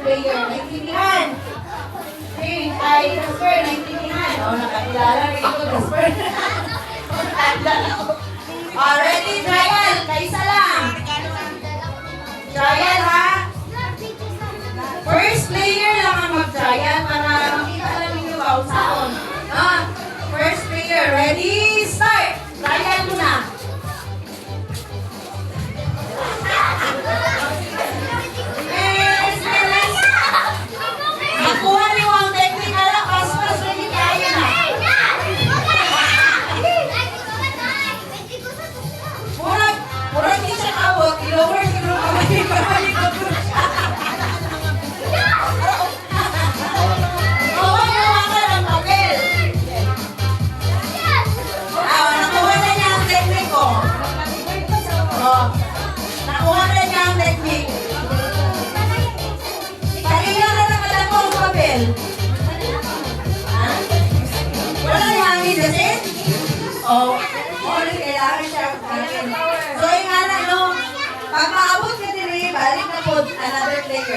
player. Naintindihan? Ay, Jasper, naintindihan. O, nakakilala rin ito, Jasper. Ready, trial. Kaisa lang. Trial, ha? First player lang ang mag-trial para makita lang ninyo ba usaon. First player, ready, start. Trial muna. Nakuha niyo ang technical na paspas ready tayo na. Murag di siya kabot, i-lower siguro kamay para malikot siya. Hawakan ang papel. Nakuha na niya ang technique ko. Nakuha na niya ang technique. Kanina na nakalako ang papel. Wala yung hangin kasi? Ulit kailangan siya. So yung anak, no? Pag maabot ka din, balik na po another player.